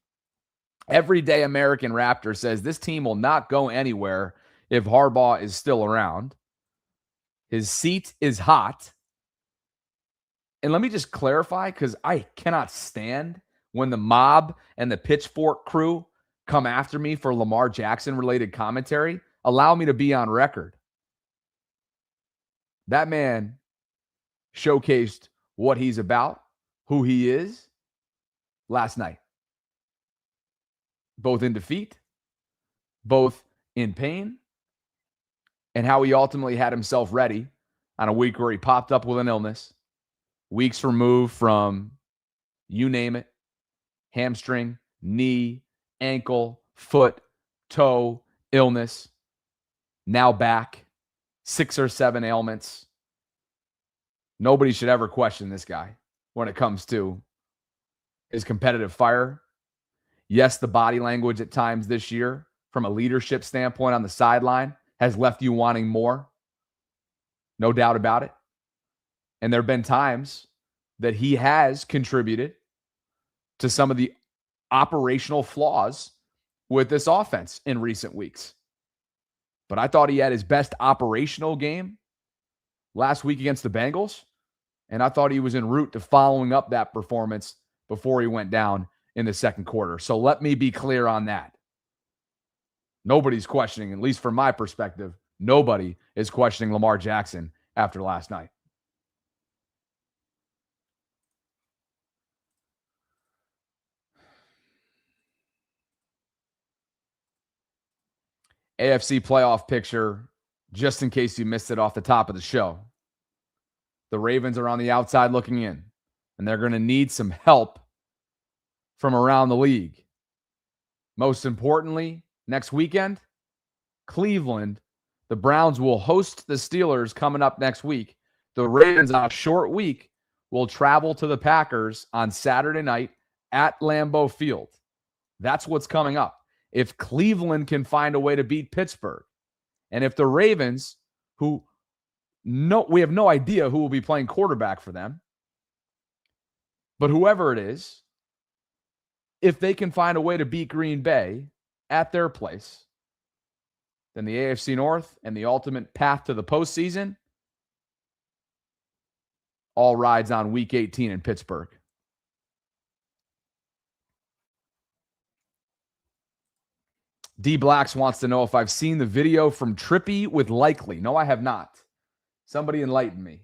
Everyday American Raptor says this team will not go anywhere if Harbaugh is still around. His seat is hot. And let me just clarify, because I cannot stand when the mob and the pitchfork crew come after me for Lamar Jackson-related commentary. Allow me to be on record. That man showcased what he's about, who he is, last night. Both in defeat, both in pain, and how he ultimately had himself ready on a week where he popped up with an illness, weeks removed from, you name it, hamstring, knee, ankle, foot, toe, illness, now back, 6 or 7 ailments. Nobody should ever question this guy when it comes to his competitive fire. Yes, the body language at times this year, from a leadership standpoint on the sideline, has left you wanting more. No doubt about it. And there have been times that he has contributed to some of the operational flaws with this offense in recent weeks. But I thought he had his best operational game last week against the Bengals, and I thought he was en route to following up that performance before he went down in the second quarter. So let me be clear on that. Nobody's questioning, at least from my perspective, nobody is questioning Lamar Jackson after last night. AFC playoff picture, just in case you missed it off the top of the show. The Ravens are on the outside looking in, and they're going to need some help from around the league. Most importantly, next weekend, Cleveland, the Browns will host the Steelers coming up next week. The Ravens, on a short week, will travel to the Packers on Saturday night at Lambeau Field. That's what's coming up. If Cleveland can find a way to beat Pittsburgh, and if the Ravens, we have no idea who will be playing quarterback for them, but whoever it is, if they can find a way to beat Green Bay at their place, then the AFC North and the ultimate path to the postseason all rides on Week 18 in Pittsburgh. D Blacks wants to know if I've seen the video from Trippy with Likely. No, I have not. Somebody enlighten me.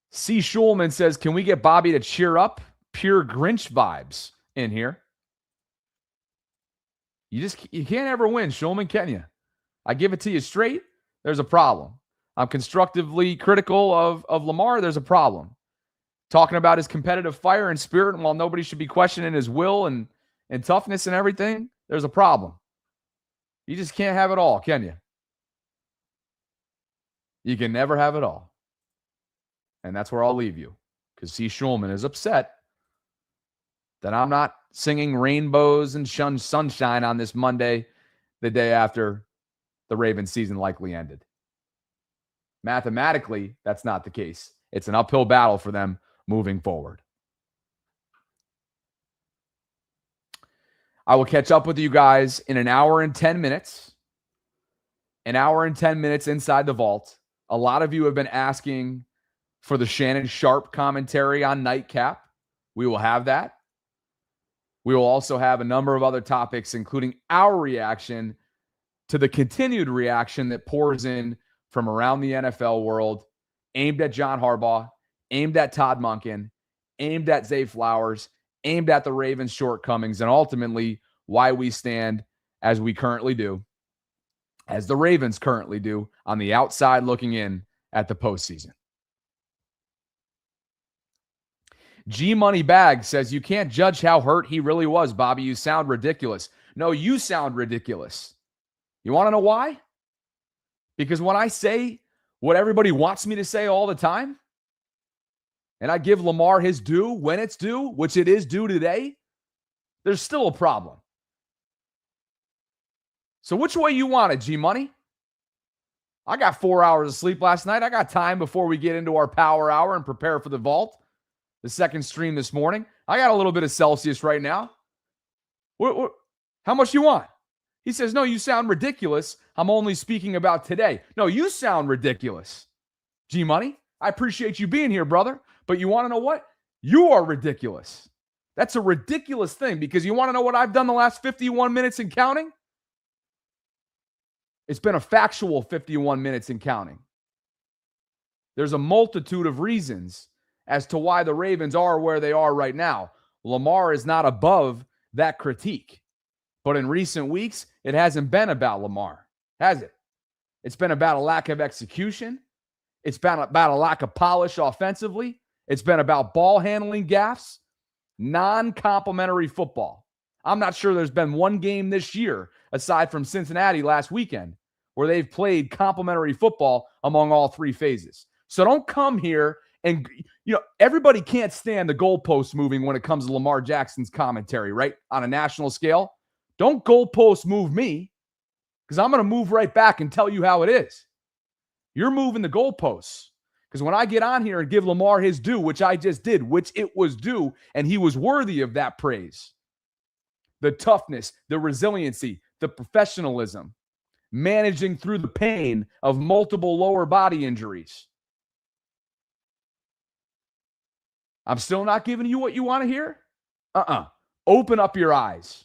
C. Schulman says, can we get Bobby to cheer up? Pure Grinch vibes in here. You can't ever win, Schulman, can you? I give it to you straight, there's a problem. I'm constructively critical of Lamar, there's a problem. Talking about his competitive fire and spirit, and while nobody should be questioning his will and toughness and everything, there's a problem. You just can't have it all, can you? You can never have it all. And that's where I'll leave you. Because C. Schulman is upset that I'm not singing rainbows and sunshine on this Monday, the day after the Ravens season likely ended. Mathematically, that's not the case. It's an uphill battle for them moving forward. I will catch up with you guys in an hour and 10 minutes. An hour and 10 minutes inside the vault. A lot of you have been asking for the Shannon Sharp commentary on Nightcap. We will have that. We will also have a number of other topics, including our reaction to the continued reaction that pours in from around the NFL world, aimed at John Harbaugh, aimed at Todd Monken, aimed at Zay Flowers, aimed at the Ravens' shortcomings, and ultimately why we stand as we currently do as the Ravens currently do on the outside looking in at the postseason. G Money Bag says, you can't judge how hurt he really was, Bobby. You sound ridiculous. No, you sound ridiculous. You want to know why? Because when I say what everybody wants me to say all the time, and I give Lamar his due when it's due, which it is due today, there's still a problem. So which way you want it, G Money? I got 4 hours of sleep last night. I got time before we get into our power hour and prepare for the vault. The second stream this morning. I got a little bit of Celsius right now. How much you want? He says, no, you sound ridiculous. I'm only speaking about today. No, you sound ridiculous. G Money, I appreciate you being here, brother. But you want to know what? You are ridiculous. That's a ridiculous thing because you want to know what I've done the last 51 minutes and counting? It's been a factual 51 minutes and counting. There's a multitude of reasons as to why the Ravens are where they are right now. Lamar is not above that critique. But in recent weeks, it hasn't been about Lamar, has it? It's been about a lack of execution. It's been about a lack of polish offensively. It's been about ball handling gaffes, non-complimentary football. I'm not sure there's been one game this year, aside from Cincinnati last weekend, where they've played complimentary football among all three phases. So don't come here and, everybody can't stand the goalposts moving when it comes to Lamar Jackson's commentary, right? On a national scale. Don't goalpost move me because I'm going to move right back and tell you how it is. You're moving the goalposts because when I get on here and give Lamar his due, which I just did, which it was due, and he was worthy of that praise. The toughness, the resiliency, the professionalism, managing through the pain of multiple lower body injuries. I'm still not giving you what you want to hear? Open up your eyes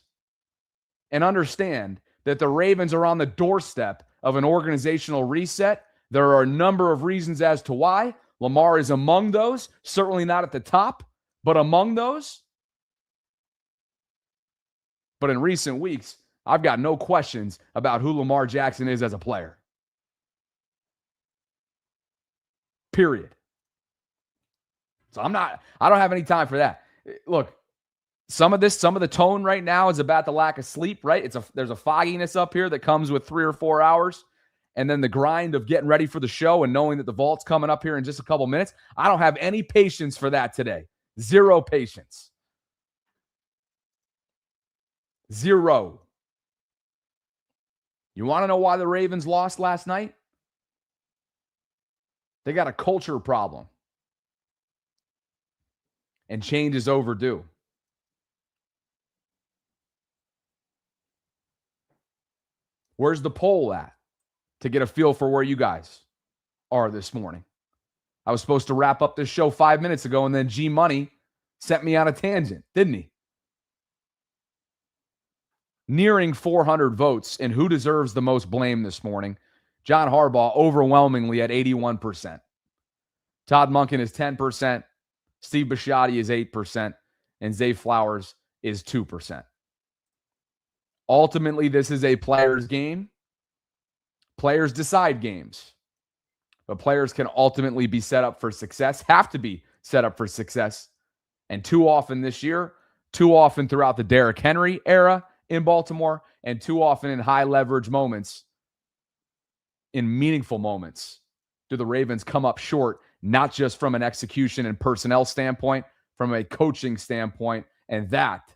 and understand that the Ravens are on the doorstep of an organizational reset. There are a number of reasons as to why. Lamar is among those, certainly not at the top, but among those. But in recent weeks, I've got no questions about who Lamar Jackson is as a player. Period. So I don't have any time for that. Look, some of the tone right now is about the lack of sleep, right? There's a fogginess up here that comes with 3 or 4 hours. And then the grind of getting ready for the show and knowing that the vault's coming up here in just a couple minutes. I don't have any patience for that today. Zero patience. Zero. You want to know why the Ravens lost last night? They got a culture problem. And change is overdue. Where's the poll at to get a feel for where you guys are this morning? I was supposed to wrap up this show 5 minutes ago, and then G Money sent me on a tangent, didn't he? Nearing 400 votes, and who deserves the most blame this morning? John Harbaugh overwhelmingly at 81%. Todd Monken is 10%. Steve Bisciotti is 8%. And Zay Flowers is 2%. Ultimately, this is a player's game. Players decide games. But players can ultimately be set up for success, have to be set up for success. And too often this year, too often throughout the Derrick Henry era in Baltimore, and too often in high leverage moments, in meaningful moments, do the Ravens come up short, not just from an execution and personnel standpoint, from a coaching standpoint. And that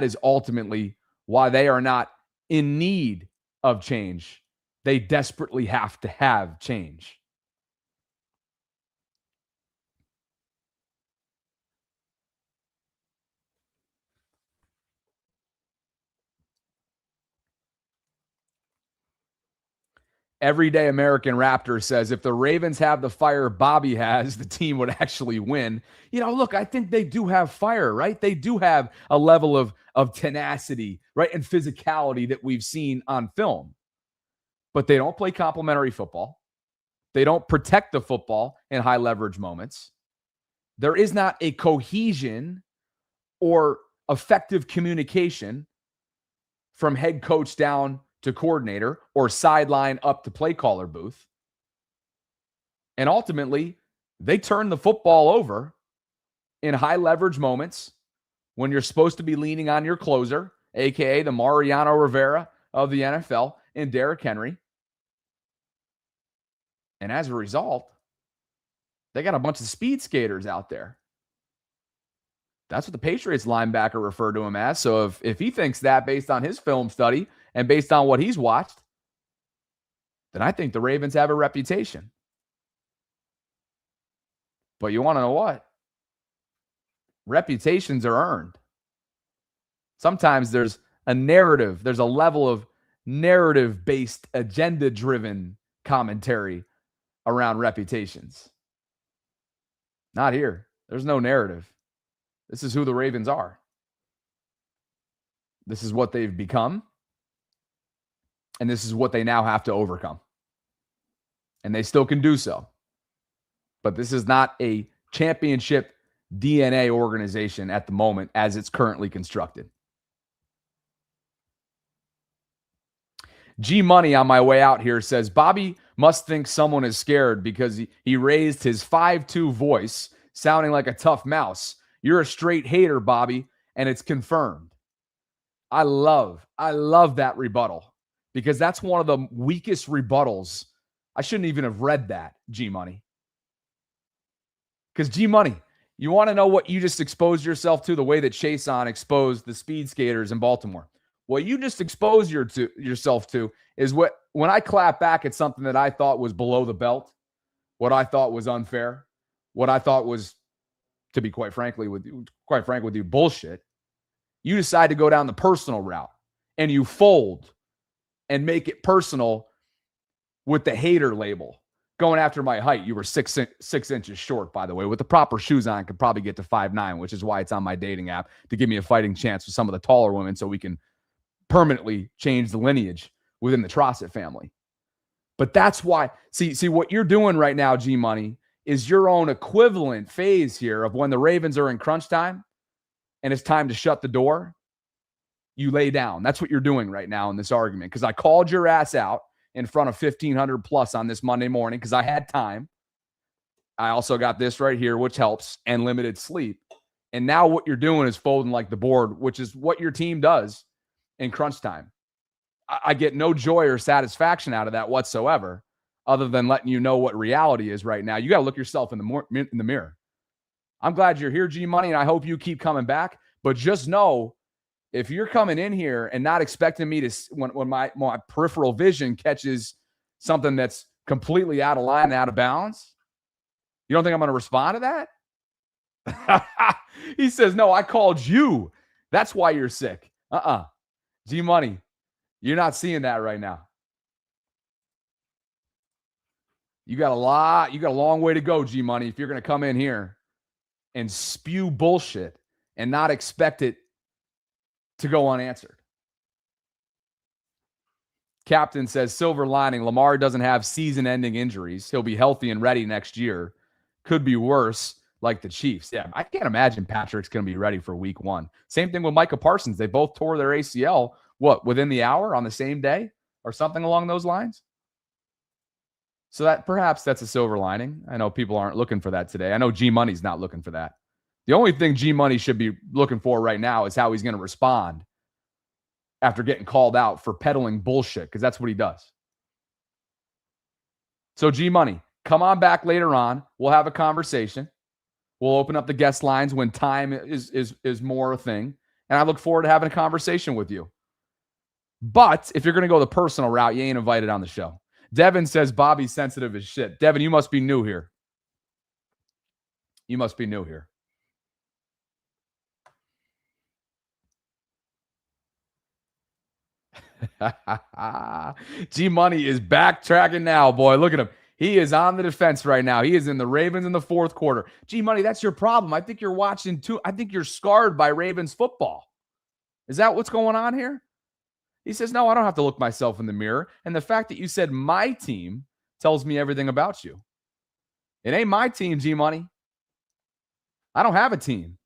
is ultimately why they are not in need of change. They desperately have to have change. Everyday American Raptor says, if the Ravens have the fire Bobby has, the team would actually win. Look, I think they do have fire, right? They do have a level of tenacity, right? And physicality that we've seen on film. But they don't play complementary football. They don't protect the football in high leverage moments. There is not a cohesion or effective communication from head coach down to coordinator or sideline up to play caller booth. And ultimately, they turn the football over in high leverage moments when you're supposed to be leaning on your closer, a.k.a. the Mariano Rivera of the NFL, and Derrick Henry. And as a result, they got a bunch of speed skaters out there. That's what the Patriots linebacker referred to him as. So if he thinks that based on his film study and based on what he's watched, then I think the Ravens have a reputation. But you want to know what? Reputations are earned. Sometimes there's a narrative, there's a level of narrative-based, agenda-driven commentary around reputations. Not here. There's no narrative. This is who the Ravens are. This is what they've become. And this is what they now have to overcome. And they still can do so. But this is not a championship DNA organization at the moment as it's currently constructed. G Money on my way out here says, Bobby must think someone is scared because he raised his 5'2" voice, sounding like a tough mouse. You're a straight hater, Bobby, and it's confirmed. I love that rebuttal because that's one of the weakest rebuttals. I shouldn't even have read that, G Money. Because G Money, you want to know what you just exposed yourself to, the way that Chason exposed the speed skaters in Baltimore. What you just exposed yourself to is when I clap back at something that I thought was below the belt, what I thought was unfair, what I thought was, to be quite frank with you, bullshit. You decide to go down the personal route and you fold and make it personal with the hater label. Going after my height, you were 6 inches short, by the way. With the proper shoes on, I could probably get to 5'9", which is why it's on my dating app, to give me a fighting chance with some of the taller women so we can permanently change the lineage within the Trosset family. But that's why, see what you're doing right now, G Money, is your own equivalent phase here of when the Ravens are in crunch time and it's time to shut the door, you lay down. That's what you're doing right now in this argument, because I called your ass out in front of 1,500 plus on this Monday morning because I had time. I also got this right here, which helps, and limited sleep. And now what you're doing is folding like the board, which is what your team does in crunch time. I get no joy or satisfaction out of that whatsoever, other than letting you know what reality is right now. You got to look yourself in the mirror. I'm glad you're here, G Money, and I hope you keep coming back. But just know, if you're coming in here and not expecting me to, when my peripheral vision catches something that's completely out of line and out of bounds, you don't think I'm going to respond to that? He says, no, I called you. That's why you're sick. G Money, you're not seeing that right now. You got a long way to go, G Money, if you're going to come in here and spew bullshit and not expect it to go unanswered. Captain says, silver lining, Lamar doesn't have season-ending injuries. He'll be healthy and ready next year. Could be worse, like the Chiefs. Yeah, I can't imagine Patrick's going to be ready for week 1. Same thing with Micah Parsons. They both tore their ACL, within the hour on the same day or something along those lines? So that perhaps that's a silver lining. I know people aren't looking for that today. I know G Money's not looking for that. The only thing G Money should be looking for right now is how he's going to respond after getting called out for peddling bullshit, because that's what he does. So G Money, come on back later on. We'll have a conversation. We'll open up the guest lines when time is more a thing. And I look forward to having a conversation with you. But if you're going to go the personal route, you ain't invited on the show. Devin says Bobby's sensitive as shit. Devin, you must be new here. You must be new here. G Money is backtracking now, boy. Look at him. He is on the defense right now. He is in the Ravens in the fourth quarter. G Money, that's your problem. I think you're watching too. I think you're scarred by Ravens football. Is that what's going on here? He says, no, I don't have to look myself in the mirror. And the fact that you said my team tells me everything about you. It ain't my team, G Money. I don't have a team.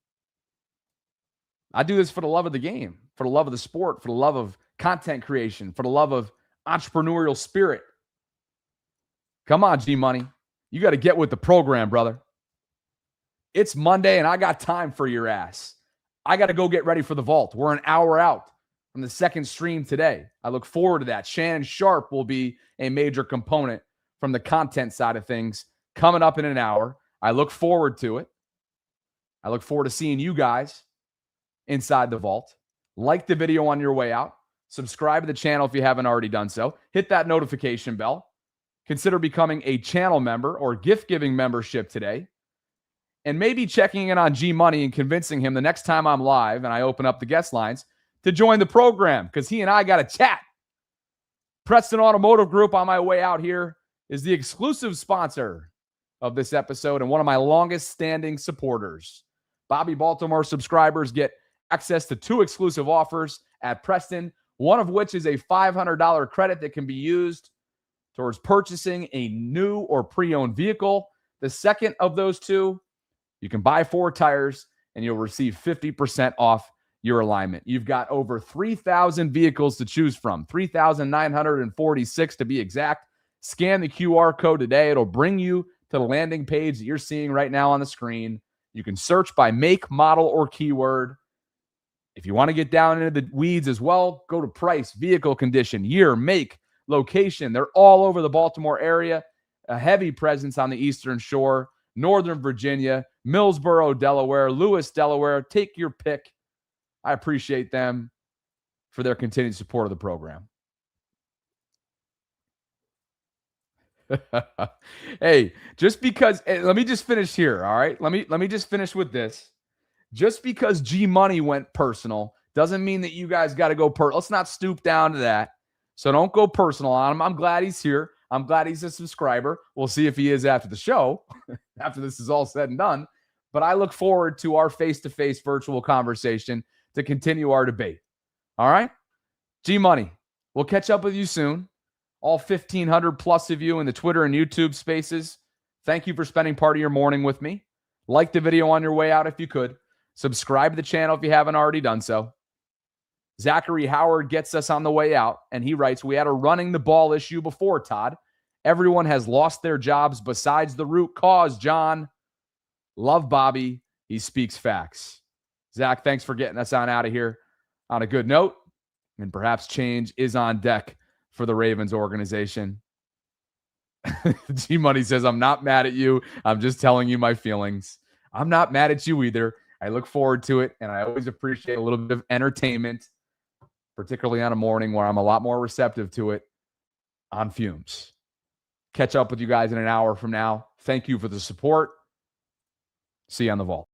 I do this for the love of the game, for the love of the sport, for the love of content creation, for the love of entrepreneurial spirit. Come on, G-Money. You got to get with the program, brother. It's Monday, and I got time for your ass. I got to go get ready for the vault. We're an hour out from the second stream today. I look forward to that. Shannon Sharp will be a major component from the content side of things coming up in an hour. I look forward to it. I look forward to seeing you guys inside the vault. Like the video on your way out. Subscribe to the channel if you haven't already done so. Hit that notification bell. Consider becoming a channel member or gift-giving membership today. And maybe checking in on G-Money and convincing him the next time I'm live and I open up the guest lines to join the program, because he and I got to chat. Preston Automotive Group, on my way out here, is the exclusive sponsor of this episode and one of my longest standing supporters. Bobby Baltimore subscribers get access to 2 exclusive offers at Preston, one of which is a $500 credit that can be used towards purchasing a new or pre-owned vehicle. The second of those 2, you can buy 4 tires and you'll receive 50% off your alignment. You've got over 3,000 vehicles to choose from, 3,946 to be exact. Scan the QR code today. It'll bring you to the landing page that you're seeing right now on the screen. You can search by make, model, or keyword. If you want to get down into the weeds as well, go to price, vehicle condition, year, make, location. They're all over the Baltimore area. A heavy presence on the Eastern Shore, Northern Virginia, Millsboro, Delaware, Lewis, Delaware. Take your pick. I appreciate them for their continued support of the program. Hey, just because, let me just finish here, all right? Let me just finish with this. Just because G-Money went personal doesn't mean that you guys got to go let's not stoop down to that. So don't go personal on him. I'm glad he's here. I'm glad he's a subscriber. We'll see if he is after the show, after this is all said and done. But I look forward to our face-to-face virtual conversation to continue our debate. All right? G-Money, we'll catch up with you soon. All 1,500 plus of you in the Twitter and YouTube spaces, thank you for spending part of your morning with me. Like the video on your way out if you could. Subscribe to the channel if you haven't already done so. Zachary Howard gets us on the way out, and he writes, we had a running the ball issue before, Todd. Everyone has lost their jobs besides the root cause, John. Love Bobby. He speaks facts. Zach, thanks for getting us on out of here on a good note, and perhaps change is on deck for the Ravens organization. G-Money says, I'm not mad at you. I'm just telling you my feelings. I'm not mad at you either. I look forward to it, and I always appreciate a little bit of entertainment, particularly on a morning where I'm a lot more receptive to it on fumes. Catch up with you guys in an hour from now. Thank you for the support. See you on the vault.